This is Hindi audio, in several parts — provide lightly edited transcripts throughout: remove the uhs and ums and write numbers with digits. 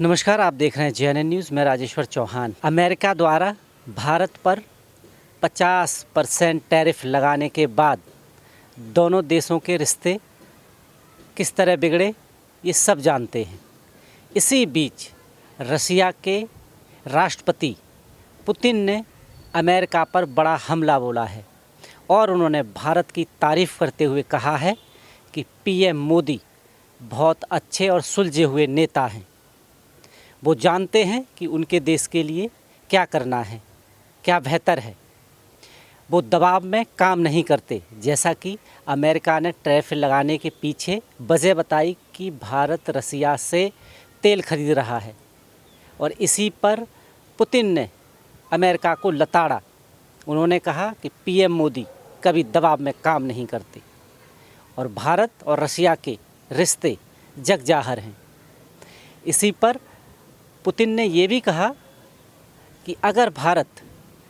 नमस्कार, आप देख रहे हैं JNN न्यूज़। मैं राजेश्वर चौहान। अमेरिका द्वारा भारत पर 50% टैरिफ लगाने के बाद दोनों देशों के रिश्ते किस तरह बिगड़े, ये सब जानते हैं। इसी बीच रसिया के राष्ट्रपति पुतिन ने अमेरिका पर बड़ा हमला बोला है और उन्होंने भारत की तारीफ़ करते हुए कहा है कि PM मोदी बहुत अच्छे और सुलझे हुए नेता हैं। वो जानते हैं कि उनके देश के लिए क्या करना है, क्या बेहतर है। वो दबाव में काम नहीं करते, जैसा कि अमेरिका ने टैरिफ लगाने के पीछे वजह बताई कि भारत रसिया से तेल खरीद रहा है और इसी पर पुतिन ने अमेरिका को लताड़ा। उन्होंने कहा कि PM मोदी कभी दबाव में काम नहीं करते और भारत और रसिया के रिश्ते जग जाहिर हैं। इसी पर पुतिन ने ये भी कहा कि अगर भारत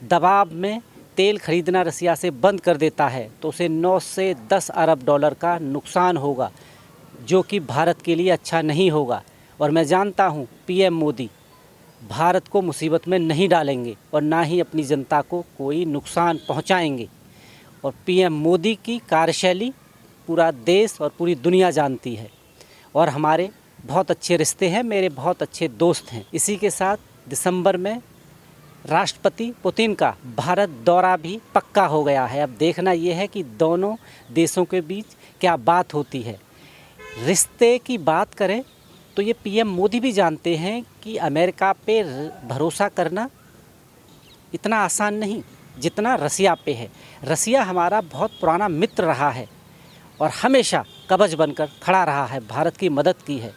दबाव में तेल खरीदना रसिया से बंद कर देता है तो उसे 9 से 10 अरब डॉलर का नुकसान होगा, जो कि भारत के लिए अच्छा नहीं होगा। और मैं जानता हूँ PM मोदी भारत को मुसीबत में नहीं डालेंगे और ना ही अपनी जनता को कोई नुकसान पहुँचाएंगे। और PM मोदी की कार्यशैली पूरा देश और पूरी दुनिया जानती है और हमारे बहुत अच्छे रिश्ते हैं, मेरे बहुत अच्छे दोस्त हैं। इसी के साथ दिसंबर में राष्ट्रपति पुतिन का भारत दौरा भी पक्का हो गया है। अब देखना ये है कि दोनों देशों के बीच क्या बात होती है। रिश्ते की बात करें तो ये PM मोदी भी जानते हैं कि अमेरिका पे भरोसा करना इतना आसान नहीं जितना रसिया पे है। रसिया हमारा बहुत पुराना मित्र रहा है और हमेशा कवच बनकर खड़ा रहा है, भारत की मदद की है।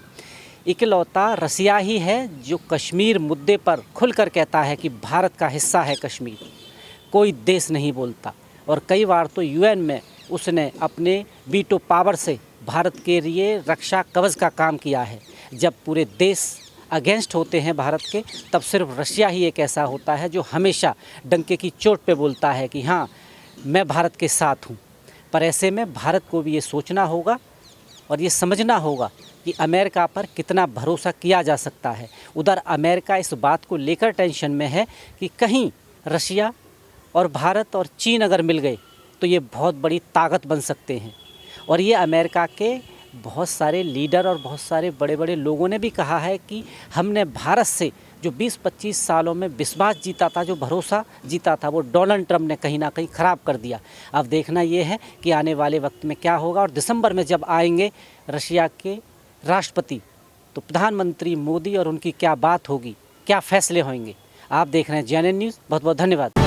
इकलौता रसिया ही है जो कश्मीर मुद्दे पर खुलकर कहता है कि भारत का हिस्सा है कश्मीर। कोई देश नहीं बोलता और कई बार तो UN में उसने अपने वीटो पावर से भारत के लिए रक्षा कवच का काम किया है। जब पूरे देश अगेंस्ट होते हैं भारत के, तब सिर्फ रसिया ही एक ऐसा होता है जो हमेशा डंके की चोट पे बोलता है कि हाँ, मैं भारत के साथ हूँ। पर ऐसे में भारत को भी ये सोचना होगा और ये समझना होगा कि अमेरिका पर कितना भरोसा किया जा सकता है। उधर अमेरिका इस बात को लेकर टेंशन में है कि कहीं रसिया और भारत और चीन अगर मिल गए तो ये बहुत बड़ी ताकत बन सकते हैं। और ये अमेरिका के बहुत सारे लीडर और बहुत सारे बड़े बड़े लोगों ने भी कहा है कि हमने भारत से जो 20-25 सालों में विश्वास जीता था, जो भरोसा जीता था, वो डोनाल्ड ट्रंप ने कहीं ना कहीं ख़राब कर दिया। अब देखना ये है कि आने वाले वक्त में क्या होगा। और दिसंबर में जब आएंगे रसिया के राष्ट्रपति, तो प्रधानमंत्री मोदी और उनकी क्या बात होगी, क्या फैसले होंगे। आप देख रहे हैं JNN न्यूज़। बहुत बहुत धन्यवाद।